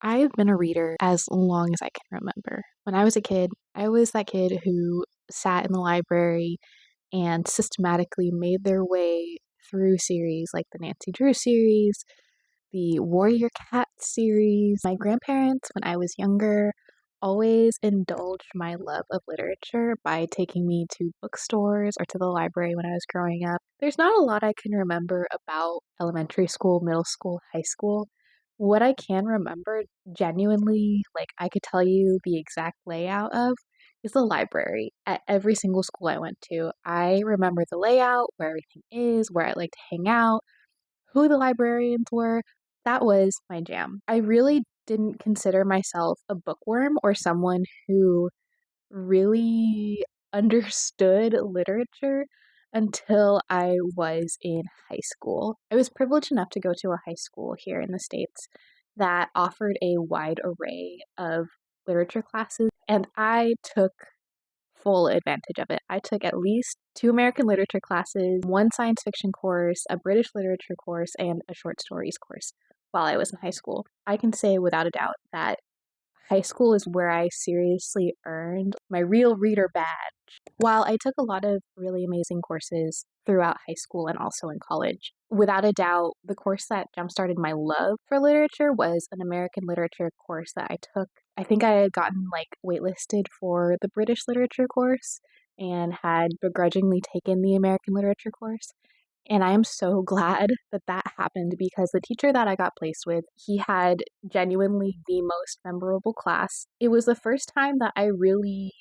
I've been a reader as long as I can remember. When I was a kid, I was that kid who sat in the library and systematically made their way through series like the Nancy Drew series, the Warrior Cat series. My grandparents, when I was younger, always indulged my love of literature by taking me to bookstores or to the library when I was growing up. There's not a lot I can remember about elementary school, middle school, high school. What I can remember genuinely, like I could tell you the exact layout of, is the library at every single school I went to. I remember the layout, where everything is, where I like to hang out, who the librarians were. That was my jam. I really didn't consider myself a bookworm or someone who really understood literature until I was in high school. I was privileged enough to go to a high school here in the States that offered a wide array of literature classes, and I took full advantage of it. I took at least two American literature classes, one science fiction course, a British literature course, and a short stories course while I was in high school. I can say without a doubt that high school is where I seriously earned my real reader badge. While I took a lot of really amazing courses throughout high school and also in college, without a doubt, the course that jumpstarted my love for literature was an American literature course that I took. I think I had gotten waitlisted for the British literature course and had begrudgingly taken the American literature course. And I am so glad that that happened because the teacher that I got placed with, he had genuinely the most memorable class. It was the first time that I really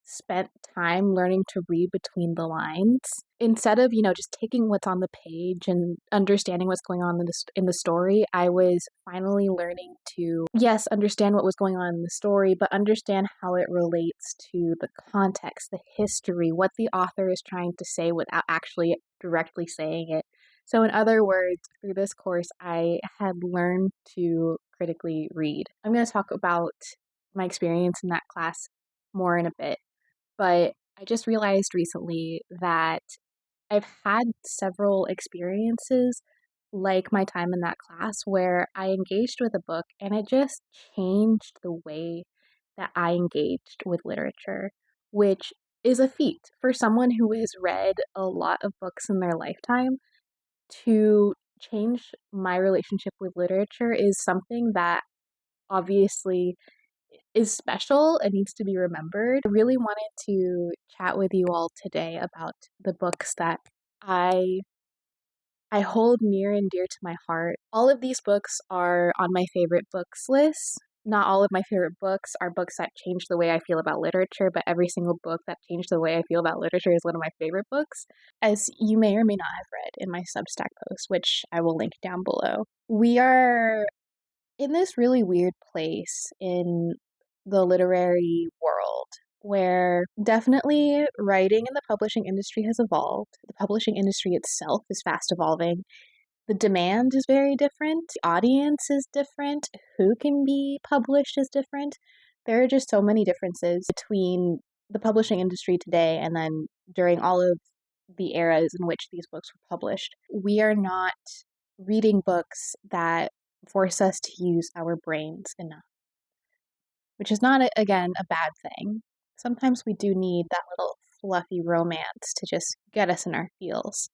spent time learning to read between the lines instead of, just taking what's on the page and understanding what's going on in the story. I was finally learning to, yes, understand what was going on in the story, but understand how it relates to the context, the history, what the author is trying to say without actually directly saying it. So, in other words, through this course, I had learned to critically read. I'm going to talk about my experience in that class more in a bit. But I just realized recently that I've had several experiences like my time in that class where I engaged with a book and it just changed the way that I engaged with literature, which is a feat for someone who has read a lot of books in their lifetime. To change my relationship with literature is something that obviously is special and needs to be remembered. I really wanted to chat with you all today about the books that I I hold near and dear to my heart. All of these books are on my favorite books list. Not all of my favorite books are books that changed the way I feel about literature, but every single book that changed the way I feel about literature is one of my favorite books, as you may or may not have read in my Substack post, which I will link down below. We are in this really weird place in the literary world where definitely writing in the publishing industry has evolved. The publishing industry itself is fast evolving. The demand is very different. The audience is different. Who can be published is different. There are just so many differences between the publishing industry today and then during all of the eras in which these books were published. We are not reading books that force us to use our brains enough, which is not, again, a bad thing. Sometimes we do need that little fluffy romance to just get us in our feels.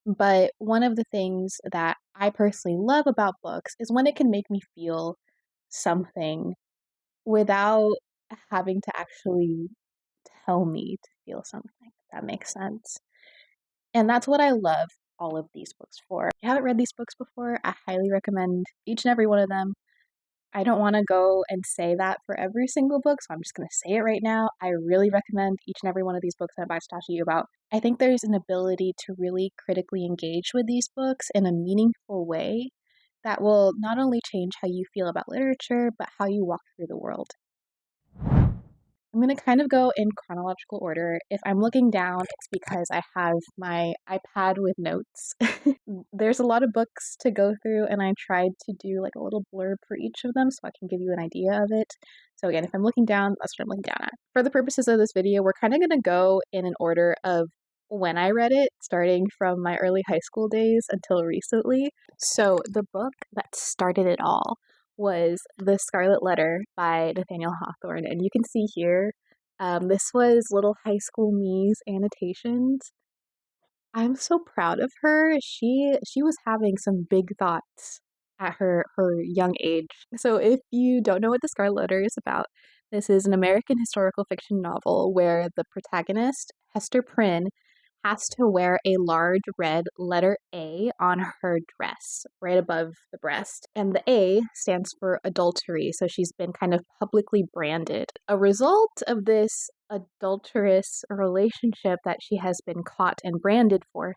But one of the things that I personally love about books is when it can make me feel something without having to actually tell me to feel something, if that makes sense. And that's what I love all of these books for. If you haven't read these books before, I highly recommend each and every one of them. I don't want to go and say that for every single book, so I'm just going to say it right now. I really recommend each and every one of these books that I'm about to talk to you about. I think there's an ability to really critically engage with these books in a meaningful way that will not only change how you feel about literature, but how you walk through the world. I'm going to kind of go in chronological order. If I'm looking down, it's because I have my iPad with notes. There's a lot of books to go through, and I tried to do a little blurb for each of them so I can give you an idea of it. So again, if I'm looking down, that's what I'm looking down at. For the purposes of this video, we're kind of going to go in an order of when I read it, starting from my early high school days until recently. So the book that started it all was The Scarlet Letter by Nathaniel Hawthorne. And you can see here, this was little high school me's annotations. I'm so proud of her. She was having some big thoughts at her young age. So if you don't know what The Scarlet Letter is about, this is an American historical fiction novel where the protagonist, Hester Prynne, has to wear a large red letter A on her dress, right above the breast. And the A stands for adultery, so she's been kind of publicly branded. A result of this adulterous relationship that she has been caught and branded for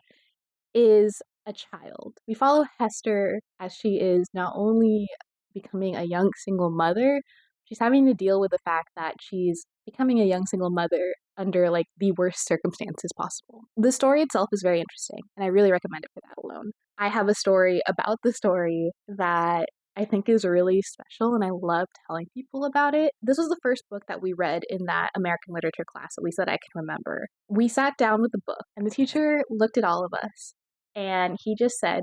is a child. We follow Hester as she is not only becoming a young single mother, she's having to deal with the fact that she's becoming a young single mother under like the worst circumstances possible. The story itself is very interesting, and I really recommend it for that alone. I have a story about the story that I think is really special, and I love telling people about it. This was the first book that we read in that American literature class, at least that I can remember. We sat down with the book, and the teacher looked at all of us, and he just said,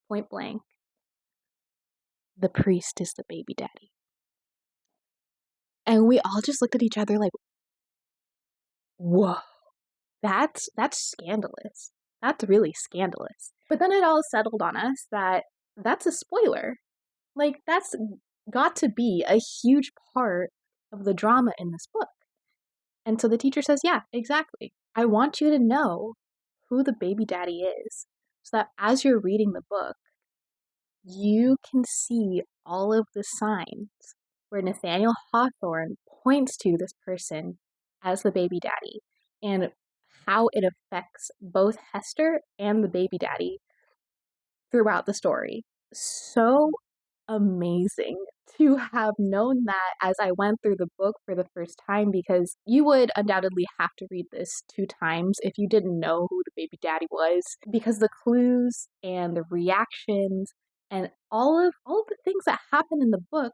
point blank, "The priest is the baby daddy." And we all just looked at each other like, whoa, that's scandalous. That's really scandalous. But then it all settled on us that that's a spoiler. Like, that's got to be a huge part of the drama in this book. And so the teacher says, yeah, exactly. I want you to know who the baby daddy is so that as you're reading the book, you can see all of the signs where Nathaniel Hawthorne points to this person as the baby daddy and how it affects both Hester and the baby daddy throughout the story. So amazing to have known that as I went through the book for the first time, because you would undoubtedly have to read this 2 times if you didn't know who the baby daddy was, because the clues and the reactions and all of the things that happen in the book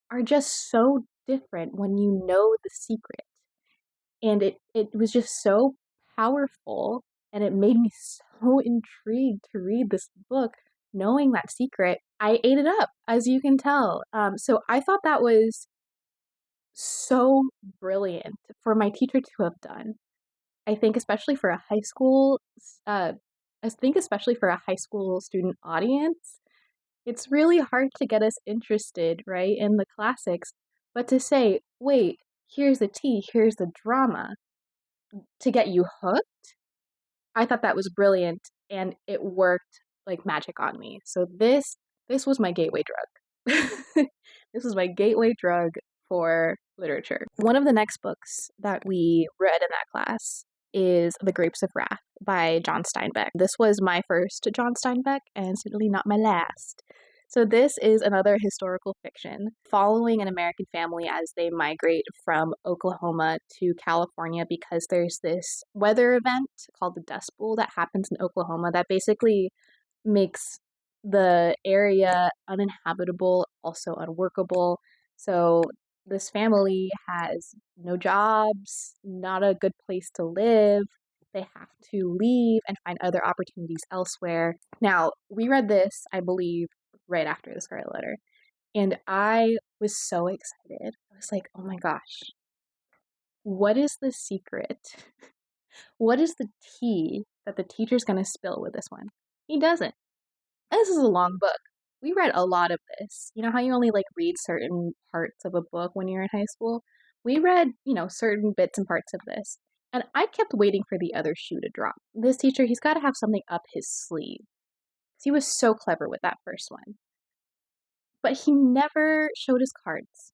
are just so different when you know the secret. And it was just so powerful, and it made me so intrigued to read this book knowing that secret. I ate it up, as you can tell. So I thought that was so brilliant for my teacher to have done. I think especially for a high school, uh, I think especially for a high school student audience, it's really hard to get us interested, right, in the classics. But to say, wait, here's the tea, here's the drama, to get you hooked, I thought that was brilliant, and it worked like magic on me. So this was my gateway drug. This was my gateway drug for literature. One of the next books that we read in that class is The Grapes of Wrath by John Steinbeck. This was my first John Steinbeck, and certainly not my last. So this is another historical fiction following an American family as they migrate from Oklahoma to California, because there's this weather event called the Dust Bowl that happens in Oklahoma that basically makes the area uninhabitable, also unworkable. So this family has no jobs, not a good place to live. They have to leave and find other opportunities elsewhere. Now, we read this, I believe, right after the Scarlet Letter, and I was so excited. I was like, oh my gosh, what is the secret? What is the tea that the teacher's going to spill with this one? He doesn't. This is a long book. We read a lot of this. You know how you only like read certain parts of a book when you're in high school? We read, certain bits and parts of this. And I kept waiting for the other shoe to drop. This teacher, he's got to have something up his sleeve. He was so clever with that first one. But he never showed his cards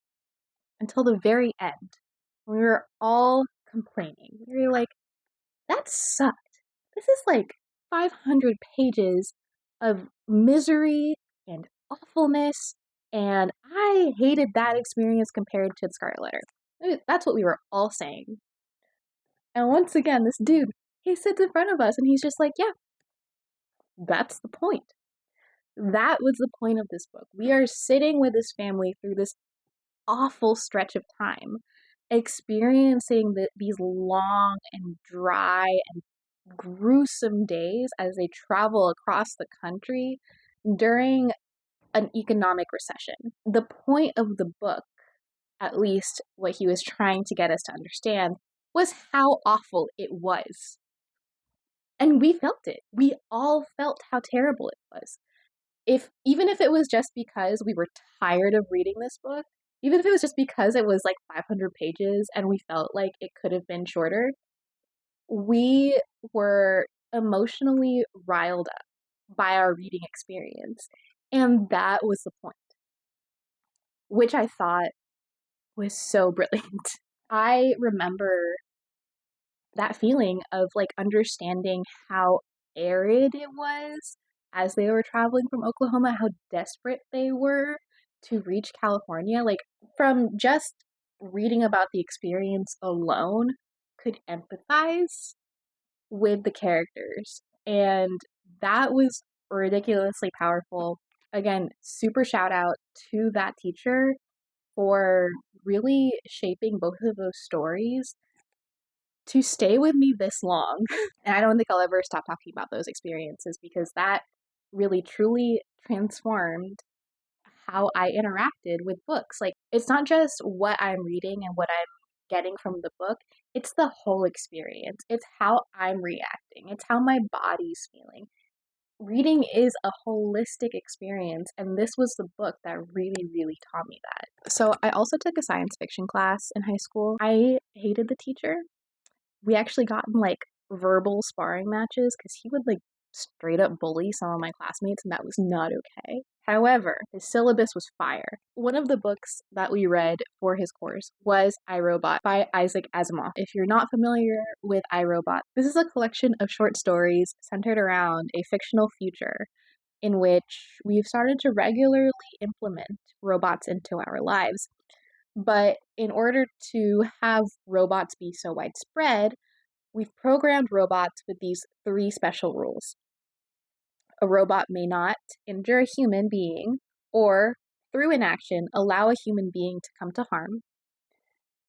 until the very end. We were all complaining. We were like, that sucked. This is like 500 pages of misery and awfulness, and I hated that experience compared to the Scarlet Letter. That's what we were all saying. And once again, this dude, he sits in front of us and he's just like, yeah, that's the point. That was the point of this book. We are sitting with this family through this awful stretch of time, experiencing these long and dry and gruesome days as they travel across the country during an economic recession. The point of the book, at least what he was trying to get us to understand, was how awful it was. And we felt it. We all felt how terrible it was. Even if it was just because we were tired of reading this book, even if it was just because it was like 500 pages and we felt like it could have been shorter, we were emotionally riled up by our reading experience. And that was the point, which I thought was so brilliant. I remember that feeling of like understanding how arid it was as they were traveling from Oklahoma, how desperate they were to reach California. Like, from just reading about the experience alone, could empathize with the characters. And that was ridiculously powerful. Again, super shout out to that teacher for really shaping both of those stories to stay with me this long. And I don't think I'll ever stop talking about those experiences because that really truly transformed how I interacted with books. Like, it's not just what I'm reading and what I'm getting from the book, it's the whole experience. It's how I'm reacting, it's how my body's feeling. Reading is a holistic experience, and this was the book that really, really taught me that. So, I also took a science fiction class in high school. I hated the teacher. We actually got in like verbal sparring matches because he would like straight up bully some of my classmates, and that was not okay. However, his syllabus was fire. One of the books that we read for his course was iRobot by Isaac Asimov. If you're not familiar with iRobot, this is a collection of short stories centered around a fictional future in which we've started to regularly implement robots into our lives. But in order to have robots be so widespread, we've programmed robots with these 3 special rules. A robot may not injure a human being or, through inaction, allow a human being to come to harm.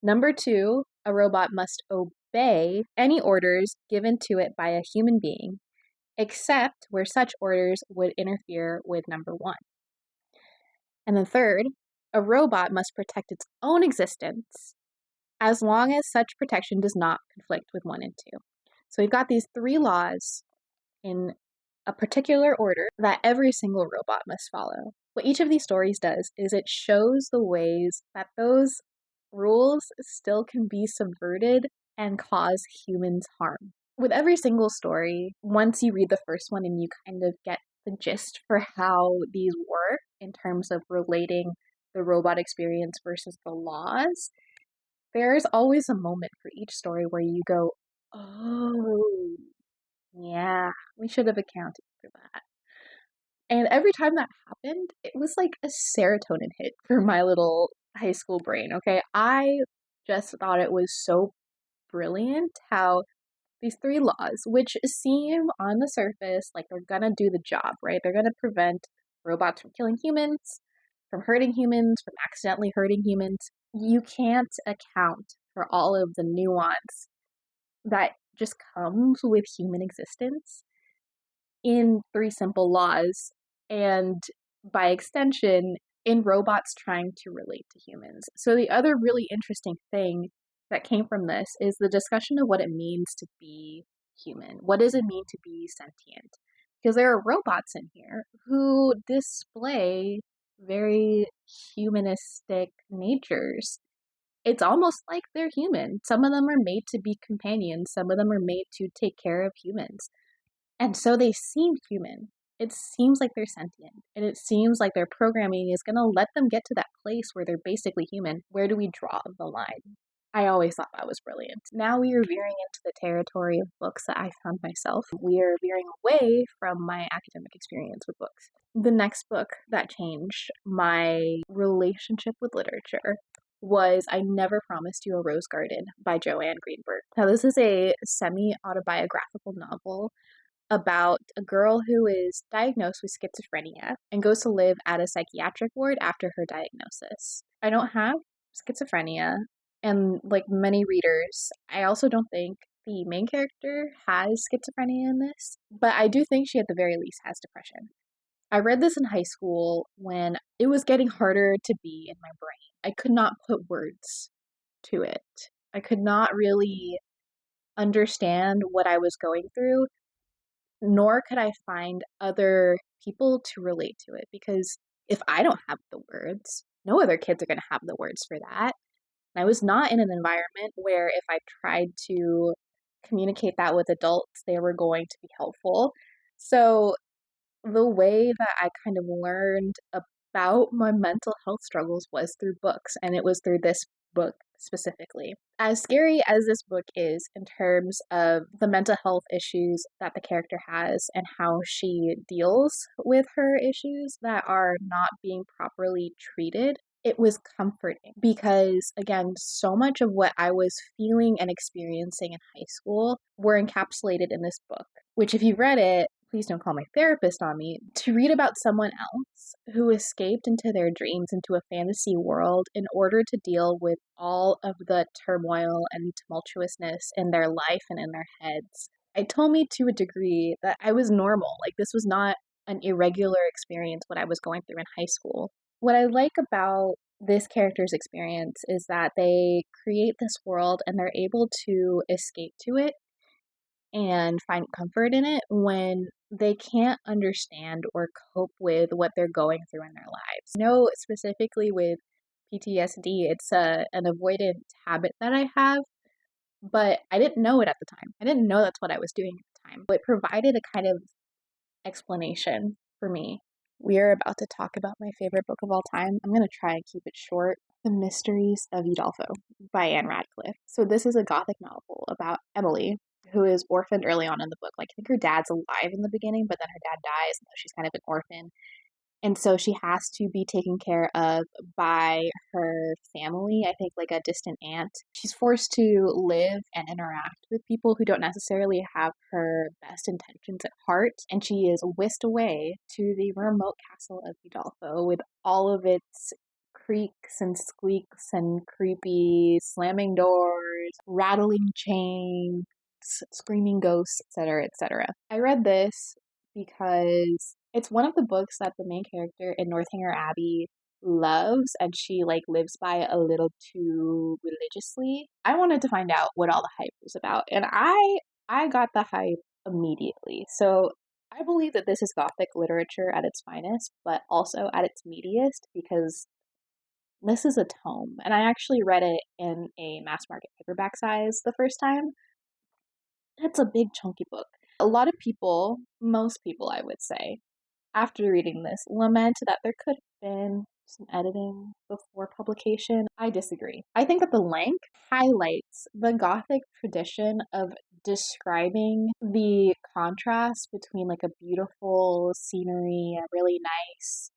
Number 2, a robot must obey any orders given to it by a human being, except where such orders would interfere with number 1. And the third, a robot must protect its own existence as long as such protection does not conflict with 1 and 2. So we've got these 3 laws in a particular order that every single robot must follow. What each of these stories does is it shows the ways that those rules still can be subverted and cause humans harm. With every single story, once you read the first one and you kind of get the gist for how these work in terms of relating the robot experience versus the laws, there's always a moment for each story where you go, oh, yeah, we should have accounted for that. And every time that happened, it was like a serotonin hit for my little high school brain, okay? I just thought it was so brilliant how these 3 laws, which seem on the surface like they're gonna do the job, right? They're gonna prevent robots from killing humans, from hurting humans, from accidentally hurting humans. You can't account for all of the nuance that just comes with human existence in 3 simple laws, and by extension, in robots trying to relate to humans. So the other really interesting thing that came from this is the discussion of what it means to be human. What does it mean to be sentient? Because there are robots in here who display very humanistic natures. It's almost like they're human. Some of them are made to be companions, some of them are made to take care of humans. And so they seem human. It seems like they're sentient. And it seems like their programming is going to let them get to that place where they're basically human. Where do we draw the line? I always thought that was brilliant. Now we are veering into the territory of books that I found myself. We are veering away from my academic experience with books. The next book that changed my relationship with literature was I Never Promised You a Rose Garden by Joann Greenburg. Now, this is a semi-autobiographical novel about a girl who is diagnosed with schizophrenia and goes to live at a psychiatric ward after her diagnosis. I don't have schizophrenia, and like many readers, I also don't think the main character has schizophrenia in this, but I do think she at the very least has depression. I read this in high school when it was getting harder to be in my brain. I could not put words to it. I could not really understand what I was going through, nor could I find other people to relate to it because if I don't have the words, no other kids are going to have the words for that. And I was not in an environment where if I tried to communicate that with adults, they were going to be helpful. So the way that I kind of learned about my mental health struggles was through books, and it was through this book specifically. As scary as this book is in terms of the mental health issues that the character has and how she deals with her issues that are not being properly treated, it was comforting because, again, so much of what I was feeling and experiencing in high school were encapsulated in this book, which, if you read it, please don't call my therapist on me, to read about someone else who escaped into their dreams into a fantasy world in order to deal with all of the turmoil and tumultuousness in their life and in their heads. It told me to a degree that I was normal. Like, this was not an irregular experience, what I was going through in high school. What I like about this character's experience is that they create this world and they're able to escape to it and find comfort in it when they can't understand or cope with what they're going through in their lives. No, specifically with PTSD, it's an avoidant habit that I have, but I didn't know it at the time. I didn't know that's what I was doing at the time. It provided a kind of explanation for me. We are about to talk about my favorite book of all time. I'm going to try and keep it short. The Mysteries of Edalfo by Anne Radcliffe. So this is a gothic novel about Emily, who is orphaned early on in the book. Like, I think her dad's alive in the beginning, but then her dad dies, and so she's kind of an orphan. And so she has to be taken care of by her family, I think like a distant aunt. She's forced to live and interact with people who don't necessarily have her best intentions at heart. And she is whisked away to the remote castle of Udolpho with all of its creaks and squeaks and creepy slamming doors, rattling chains, screaming ghosts, etc., etc. I read this because it's one of the books that the main character in Northanger Abbey loves, and she like lives by a little too religiously. I wanted to find out what all the hype was about, and I got the hype immediately. So I believe that this is Gothic literature at its finest, but also at its meatiest because this is a tome, and I actually read it in a mass market paperback size the first time. It's a big chunky book. A lot of people, most people I would say, after reading this, lament that there could have been some editing before publication. I disagree. I think that the length highlights the Gothic tradition of describing the contrast between like a beautiful scenery, a really nice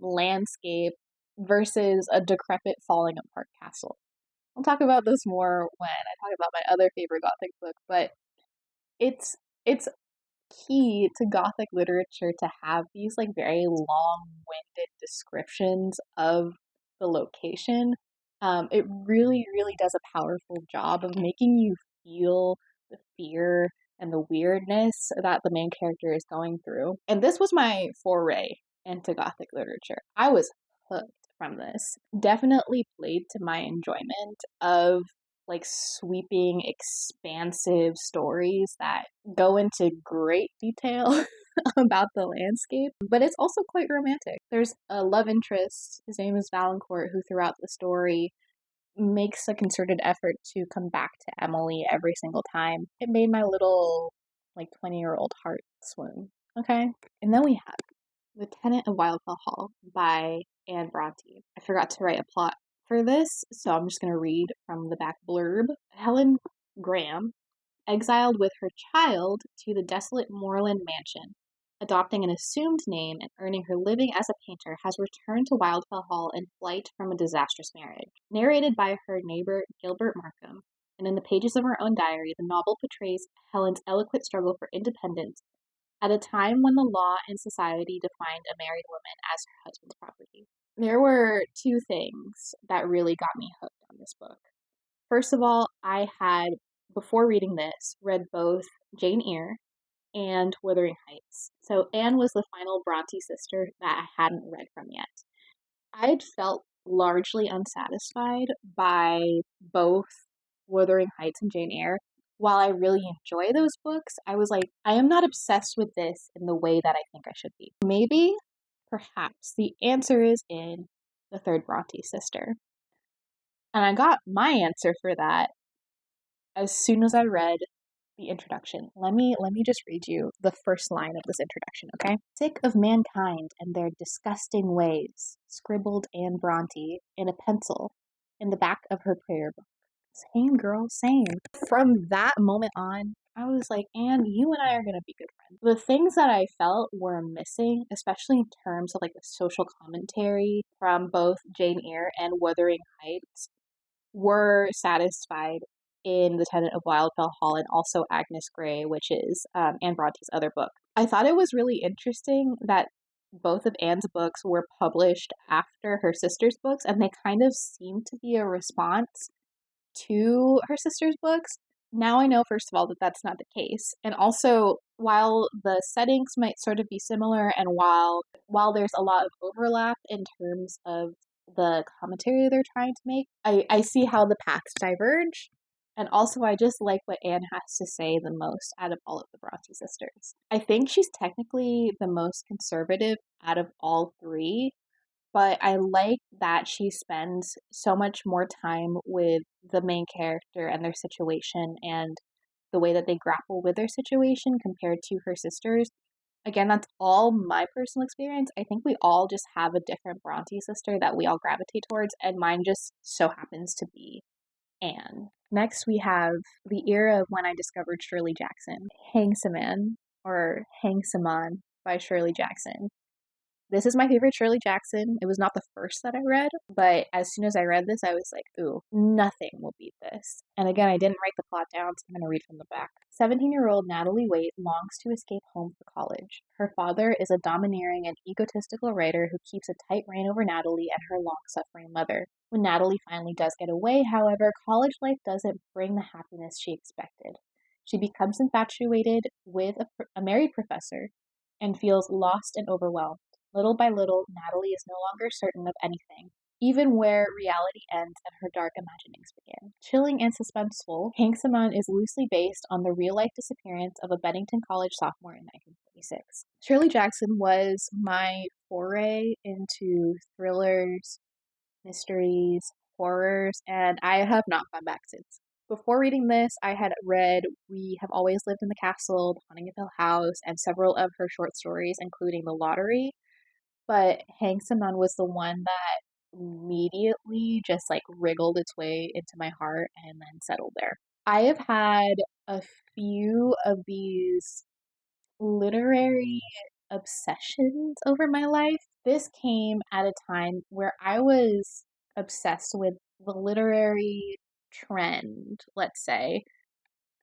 landscape versus a decrepit, falling apart castle. I'll talk about this more when I talk about my other favorite Gothic book, but it's key to Gothic literature to have these like very long-winded descriptions of the location. It really, really does a powerful job of making you feel the fear and the weirdness that the main character is going through. And this was my foray into Gothic literature. I was hooked from this. Definitely played to my enjoyment of like sweeping, expansive stories that go into great detail about the landscape, but it's also quite romantic. There's a love interest, his name is Valancourt, who throughout the story makes a concerted effort to come back to Emily every single time. It made my little, like, 20-year-old heart swoon. Okay? And then we have The Tenant of Wildfell Hall by Anne Bronte. I forgot to write a plot for this, so I'm just going to read from the back blurb. Helen Graham, exiled with her child to the desolate moorland mansion, adopting an assumed name and earning her living as a painter, has returned to Wildfell Hall in flight from a disastrous marriage. Narrated by her neighbor Gilbert Markham, and in the pages of her own diary, the novel portrays Helen's eloquent struggle for independence at a time when the law and society defined a married woman as her husband's property. There were two things that really got me hooked on this book. First of all, I had, before reading this, read both Jane Eyre and Wuthering Heights. So Anne was the final Bronte sister that I hadn't read from yet. I'd felt largely unsatisfied by both Wuthering Heights and Jane Eyre. While I really enjoy those books, I was like, I am not obsessed with this in the way that I think I should be. Maybe, perhaps, the answer is in the third Bronte sister. And I got my answer for that as soon as I read the introduction. Let me just read you the first line of this introduction, okay? Sick of mankind and their disgusting ways, scribbled Anne Bronte in a pencil in the back of her prayer book. Same, girl, same. From that moment on, I was like, Anne, you and I are gonna be good friends. The things that I felt were missing, especially in terms of like the social commentary from both Jane Eyre and Wuthering Heights, were satisfied in The Tenant of Wildfell Hall and also Agnes Grey, which is Anne Bronte's other book. I thought it was really interesting that both of Anne's books were published after her sister's books, and they kind of seem to be a response to her sister's books. Now I know, first of all, that that's not the case. And also, while the settings might sort of be similar, and while there's a lot of overlap in terms of the commentary they're trying to make, I see how the paths diverge. And also, I just like what Anne has to say the most out of all of the Bronte sisters. I think she's technically the most conservative out of all three, but I like that she spends so much more time with the main character and their situation and the way that they grapple with their situation compared to her sisters. Again, that's all my personal experience. I think we all just have a different Bronte sister that we all gravitate towards, and mine just so happens to be Anne. Next, we have the era of when I discovered Shirley Jackson, Hangsaman or Hangsaman by Shirley Jackson. This is my favorite Shirley Jackson. It was not the first that I read, but as soon as I read this, I was like, ooh, nothing will beat this. And again, I didn't write the plot down, so I'm going to read from the back. 17-year-old Natalie Waite longs to escape home for college. Her father is a domineering and egotistical writer who keeps a tight rein over Natalie and her long-suffering mother. When Natalie finally does get away, however, college life doesn't bring the happiness she expected. She becomes infatuated with a married professor and feels lost and overwhelmed. Little by little, Natalie is no longer certain of anything, even where reality ends and her dark imaginings begin. Chilling and suspenseful, Hangsaman is loosely based on the real-life disappearance of a Bennington College sophomore in 1946. Shirley Jackson was my foray into thrillers, mysteries, horrors, and I have not gone back since. Before reading this, I had read We Have Always Lived in the Castle, The Haunting of Hill House, and several of her short stories, including The Lottery. But Hangsaman was the one that immediately just like wriggled its way into my heart and then settled there. I have had a few of these literary obsessions over my life. This came at a time where I was obsessed with the literary trend, let's say,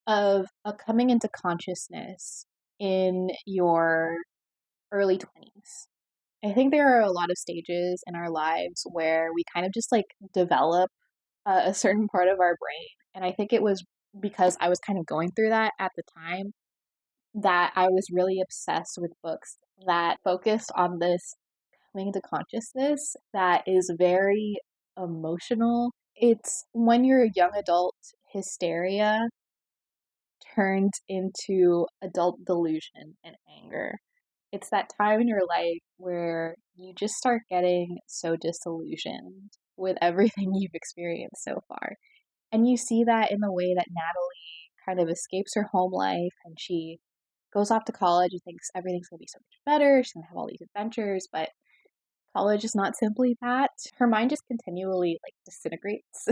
of a coming into consciousness in your early 20s. I think there are a lot of stages in our lives where we kind of just like develop a certain part of our brain. And I think it was because I was kind of going through that at the time that I was really obsessed with books that focused on this coming into consciousness that is very emotional. It's when you're a young adult, hysteria turns into adult delusion and anger. It's that time in your life where you just start getting so disillusioned with everything you've experienced so far. And you see that in the way that Natalie kind of escapes her home life and she goes off to college and thinks everything's going to be so much better. She's going to have all these adventures, but college is not simply that. Her mind just continually like disintegrates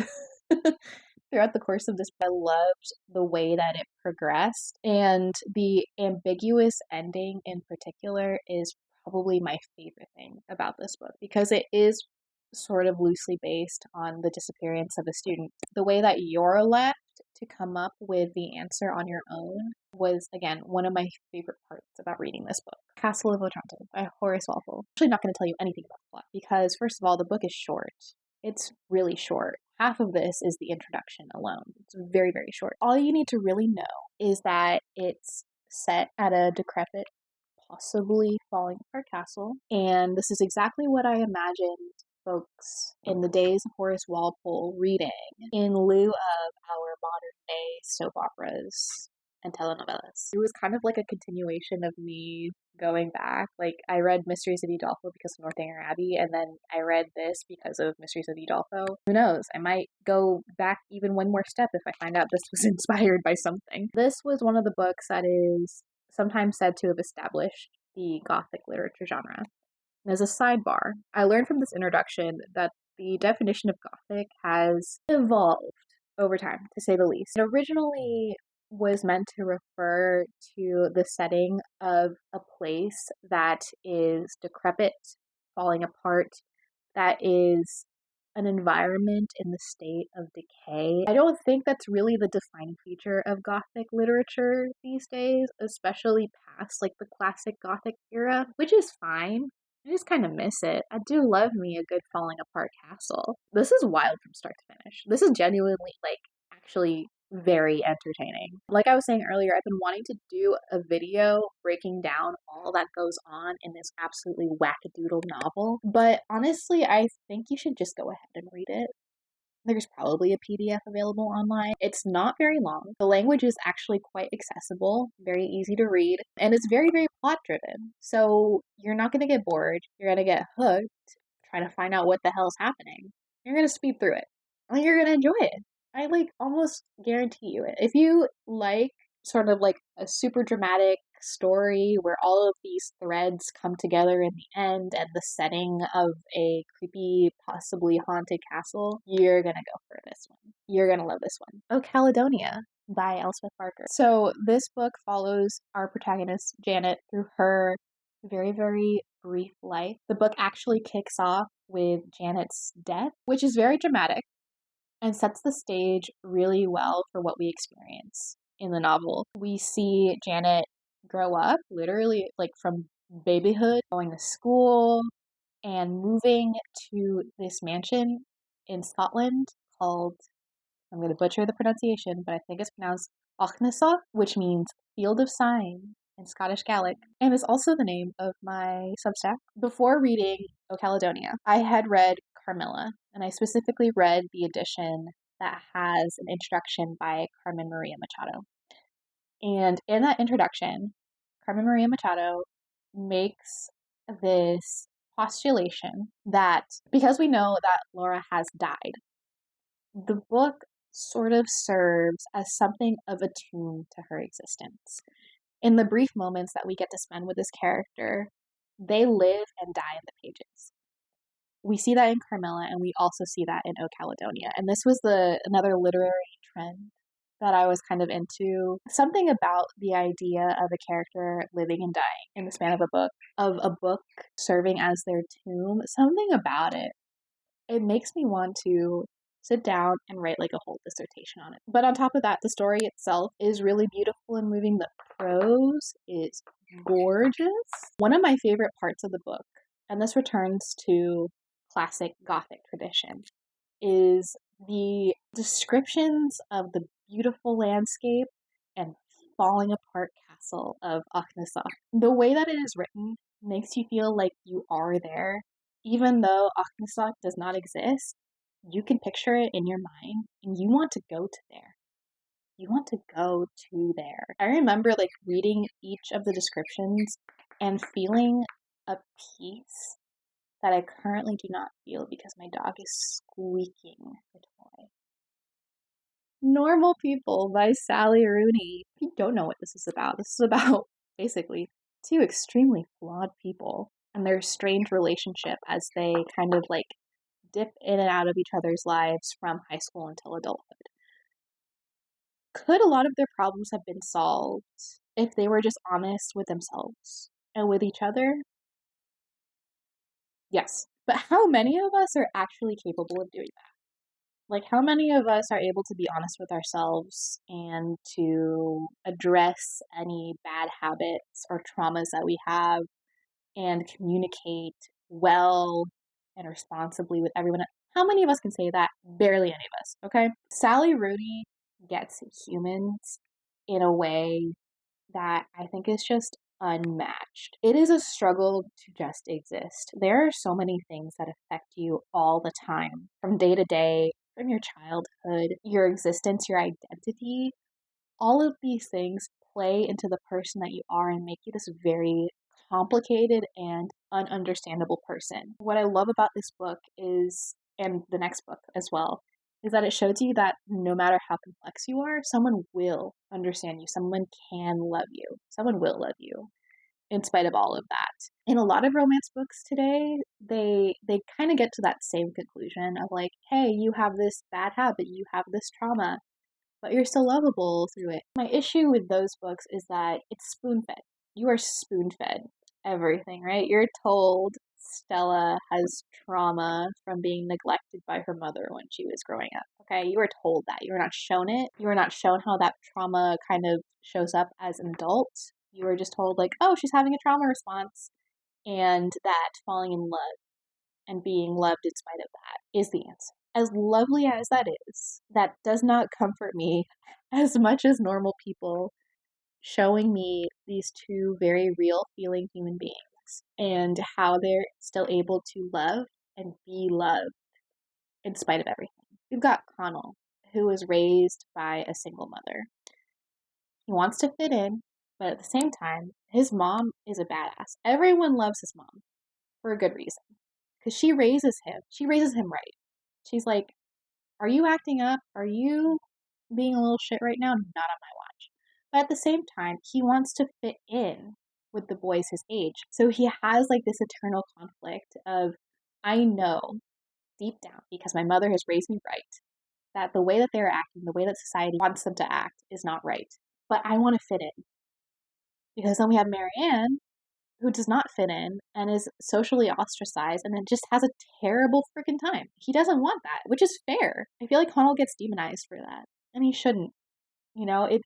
throughout the course of this. I loved the way that it progressed, and the ambiguous ending in particular is probably my favorite thing about this book because it is sort of loosely based on the disappearance of a student. The way that you're left to come up with the answer on your own was, again, one of my favorite parts about reading this book. Castle of Otranto by Horace Walpole. I'm actually not going to tell you anything about the plot because, first of all, the book is short. It's really short. Half of this is the introduction alone. It's very, very short. All you need to really know is that it's set at a decrepit, possibly falling apart castle. And this is exactly what I imagined folks in the days of Horace Walpole reading in lieu of our modern day soap operas and telenovelas. It was kind of like a continuation of me going back. Like, I read Mysteries of Edalfo because of Northanger Abbey, and then I read this because of Mysteries of Edalfo. Who knows? I might go back even one more step if I find out this was inspired by something. This was one of the books that is sometimes said to have established the Gothic literature genre. And as a sidebar, I learned from this introduction that the definition of Gothic has evolved over time, to say the least. It originally was meant to refer to the setting of a place that is decrepit, falling apart, that is an environment in the state of decay. I don't think that's really the defining feature of Gothic literature these days, especially past like the classic Gothic era, which is fine. I just kind of miss it. I do love me a good falling apart castle. This is wild from start to finish. This is genuinely, like, actually very entertaining. Like I was saying earlier, I've been wanting to do a video breaking down all that goes on in this absolutely wackadoodle novel. But honestly, I think you should just go ahead and read it. There's probably a PDF available online. It's not very long. The language is actually quite accessible, very easy to read, and it's very, very plot driven. So you're not going to get bored. You're going to get hooked trying to find out what the hell's happening. You're going to speed through it. And you're going to enjoy it. I like almost guarantee you it. If you like sort of like a super dramatic story where all of these threads come together in the end and the setting of a creepy, possibly haunted castle, you're gonna go for this one. You're gonna love this one. Ocalonia by Elspeth Barker. So this book follows our protagonist, Janet, through her very, very brief life. The book actually kicks off with Janet's death, which is very dramatic and sets the stage really well for what we experience in the novel. We see Janet grow up, literally, like from babyhood, going to school, and moving to this mansion in Scotland called, I'm going to butcher the pronunciation, but I think it's pronounced Ochnesa, which means Field of Sign in Scottish Gaelic, and is also the name of my Substack. Before reading Ocalonia, I had read Carmilla, and I specifically read the edition that has an introduction by Carmen Maria Machado. And in that introduction, Carmen Maria Machado makes this postulation that because we know that Laura has died, the book sort of serves as something of a tomb to her existence. In the brief moments that we get to spend with this character, they live and die in the pages. We see that in Carmilla, and we also see that in Ocalonia. And this was another literary trend that I was kind of into. Something about the idea of a character living and dying in the span of a book serving as their tomb, something about it. It makes me want to sit down and write like a whole dissertation on it. But on top of that, the story itself is really beautiful and moving. The prose is gorgeous. One of my favorite parts of the book, and this returns to classic Gothic tradition, is the descriptions of the beautiful landscape and falling apart castle of Ochnesa. The way that it is written makes you feel like you are there. Even though Ochnesa does not exist, you can picture it in your mind and you want to go to there. You want to go to there. I remember like reading each of the descriptions and feeling a peace that I currently do not feel because my dog is squeaking the toy. Normal People by Sally Rooney. If you don't know what this is about basically two extremely flawed people and their strange relationship as they kind of like dip in and out of each other's lives from high school until adulthood. Could a lot of their problems have been solved if they were just honest with themselves and with each other? Yes. But how many of us are actually capable of doing that? Like, how many of us are able to be honest with ourselves and to address any bad habits or traumas that we have and communicate well and responsibly with everyone? How many of us can say that? Barely any of us, okay? Sally Rooney gets humans in a way that I think is just unmatched. It is a struggle to just exist. There are so many things that affect you all the time, from day to day, from your childhood, your existence, your identity. All of these things play into the person that you are and make you this very complicated and ununderstandable person. What I love about this book is, and the next book as well, is that it shows you that no matter how complex you are, someone will understand you. Someone can love you. Someone will love you in spite of all of that. In a lot of romance books today, they kind of get to that same conclusion of like, hey, you have this bad habit, you have this trauma, but you're still lovable through it. My issue with those books is that it's spoon fed. You are spoon fed everything, right? You're told Stella has trauma from being neglected by her mother when she was growing up. Okay, you were told that. You were not shown it. You were not shown how that trauma kind of shows up as an adult. You were just told, like, oh, she's having a trauma response, and that falling in love and being loved in spite of that is the answer. As lovely as that is, that does not comfort me as much as normal people showing me these two very real feeling human beings and how they're still able to love and be loved in spite of everything. We've got Connell, who was raised by a single mother. He wants to fit in, but at the same time, his mom is a badass. Everyone loves his mom for a good reason because she raises him. She raises him right. She's like, are you acting up? Are you being a little shit right now? Not on my watch. But at the same time, he wants to fit in with the boys his age. So he has like this eternal conflict of, I know deep down, because my mother has raised me right, that the way that they're acting, the way that society wants them to act is not right. But I want to fit in. Because then we have Marianne, who does not fit in and is socially ostracized and then just has a terrible freaking time. He doesn't want that, which is fair. I feel like Connell gets demonized for that, and he shouldn't. You know, it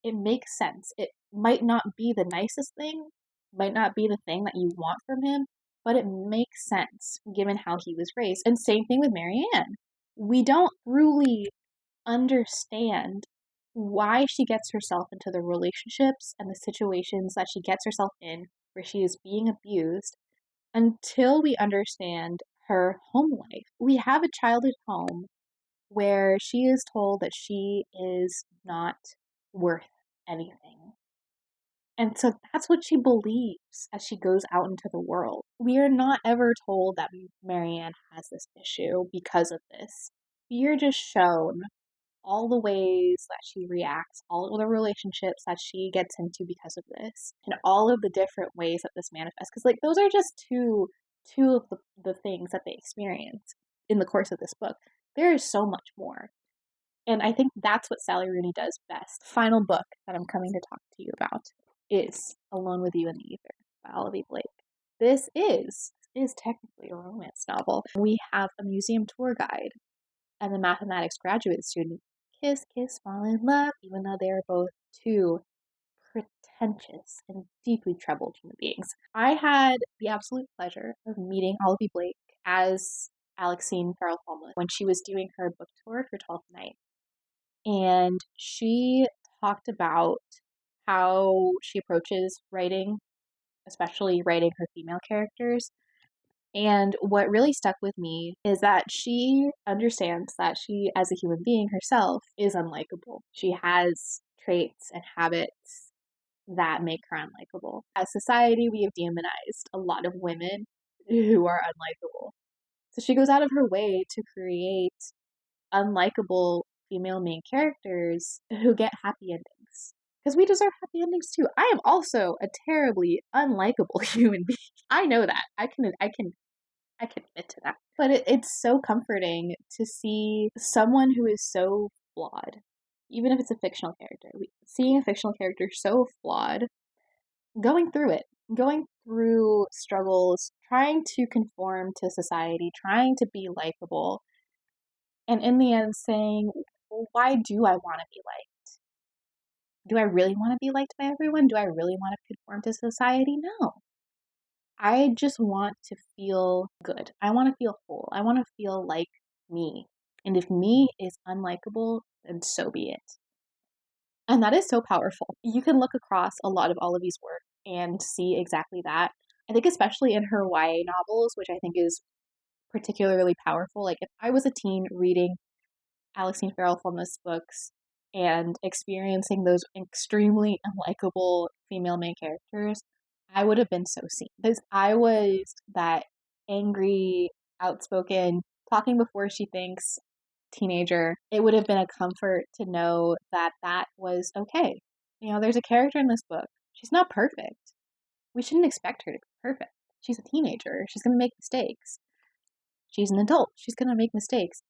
makes sense. It might not be the nicest thing, might not be the thing that you want from him, but it makes sense given how he was raised. And same thing with Marianne. We don't truly understand why she gets herself into the relationships and the situations that she gets herself in where she is being abused until we understand her home life. We have a childhood home where she is told that she is not worth anything. And so that's what she believes as she goes out into the world. We are not ever told that Marianne has this issue because of this. We are just shown all the ways that she reacts, all of the relationships that she gets into because of this, and all of the different ways that this manifests. Because like those are just two of the things that they experience in the course of this book. There is so much more. And I think that's what Sally Rooney does best. Final book that I'm coming to talk to you about is Alone with You in the Ether by Olivie Blake. This is technically a romance novel. We have a museum tour guide and the mathematics graduate student kiss, kiss, fall in love, even though they are both two pretentious and deeply troubled human beings. I had the absolute pleasure of meeting Olivie Blake as Alexine Farrell Homeless when she was doing her book tour for 12th Night. And she talked about how she approaches writing, especially writing her female characters. And what really stuck with me is that she understands that she, as a human being herself, is unlikable. She has traits and habits that make her unlikable. As society, we have demonized a lot of women who are unlikable. So she goes out of her way to create unlikable female main characters who get happy endings. Because we deserve happy endings too. I am also a terribly unlikable human being. I know that. I can admit to that. But it's so comforting to see someone who is so flawed, even if it's a fictional character. Seeing a fictional character so flawed, going through it, going through struggles, trying to conform to society, trying to be likable, and in the end saying, well, why do I want to be liked? Do I really want to be liked by everyone? Do I really want to conform to society? No. I just want to feel good. I want to feel whole. I want to feel like me. And if me is unlikable, then so be it. And that is so powerful. You can look across a lot of Olivie's work and see exactly that. I think especially in her YA novels, which I think is particularly powerful. Like if I was a teen reading Alexine Farrell Fulmus books and experiencing those extremely unlikable female main characters, I would have been so seen. Because I was that angry, outspoken, talking before she thinks teenager. It would have been a comfort to know that that was okay. You know, there's a character in this book. She's not perfect. We shouldn't expect her to be perfect. She's a teenager. She's going to make mistakes. She's an adult. She's going to make mistakes.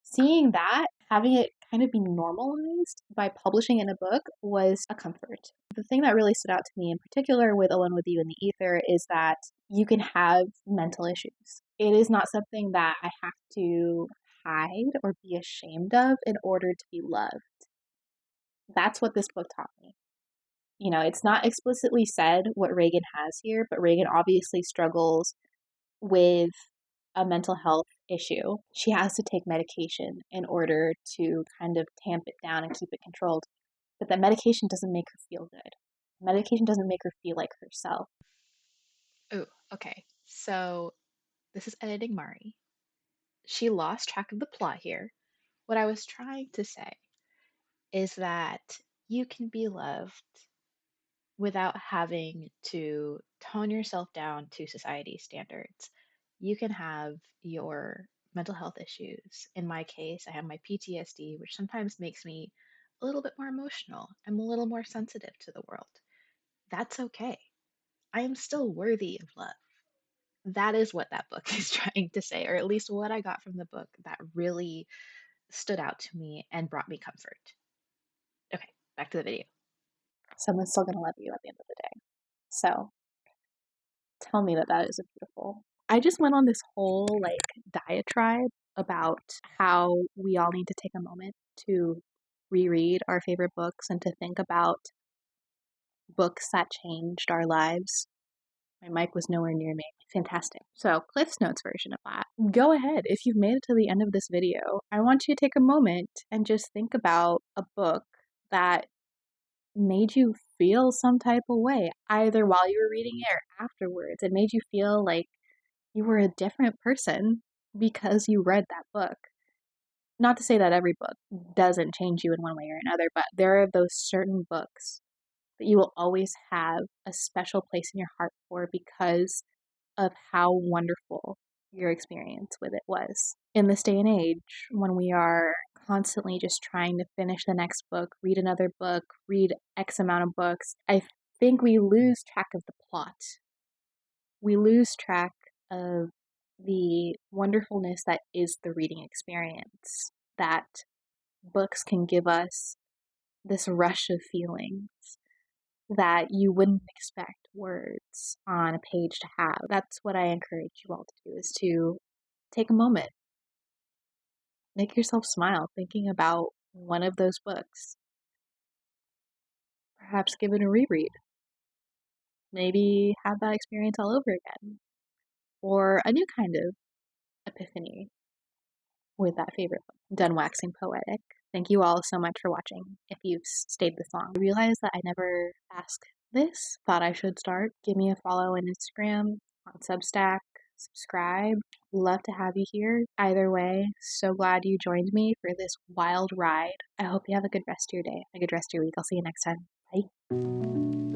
Seeing that, having it kind of be normalized by publishing in a book was a comfort. The thing that really stood out to me in particular with Alone with You in the Ether is that you can have mental issues. It is not something that I have to hide or be ashamed of in order to be loved. That's what this book taught me. You know, it's not explicitly said what Reagan has here, but Reagan obviously struggles with a mental health issue. She has to take medication in order to kind of tamp it down and keep it controlled. But that medication doesn't make her feel good. Medication doesn't make her feel like herself. Oh, okay. So this is editing Mari. She lost track of the plot here. What I was trying to say is that you can be loved without having to tone yourself down to society standards. You can have your mental health issues. In my case, I have my PTSD, which sometimes makes me a little bit more emotional. I'm a little more sensitive to the world. That's okay. I am still worthy of love. That is what that book is trying to say, or at least what I got from the book that really stood out to me and brought me comfort. Okay, back to the video. Someone's still going to love you at the end of the day. So tell me that that isn't beautiful. I just went on this whole diatribe about how we all need to take a moment to reread our favorite books and to think about books that changed our lives. My mic was nowhere near me. Fantastic. So, Cliff's Notes version of that. Go ahead. If you've made it to the end of this video, I want you to take a moment and just think about a book that made you feel some type of way, either while you were reading it or afterwards. It made you feel like you were a different person because you read that book. Not to say that every book doesn't change you in one way or another, but there are those certain books that you will always have a special place in your heart for because of how wonderful your experience with it was. In this day and age, when we are constantly just trying to finish the next book, read another book, read X amount of books, I think we lose track of the plot. We lose track of the wonderfulness that is the reading experience, that books can give us this rush of feelings that you wouldn't expect words on a page to have. That's what I encourage you all to do, is to take a moment, make yourself smile thinking about one of those books. Perhaps give it a reread. Maybe have that experience all over again. Or a new kind of epiphany with that favorite book. Done waxing poetic. Thank you all so much for watching. If you've stayed this long, I realized that I never asked this. Thought I should start. Give me a follow on Instagram, on Substack, subscribe. Love to have you here. Either way, so glad you joined me for this wild ride. I hope you have a good rest of your day, a good rest of your week. I'll see you next time. Bye.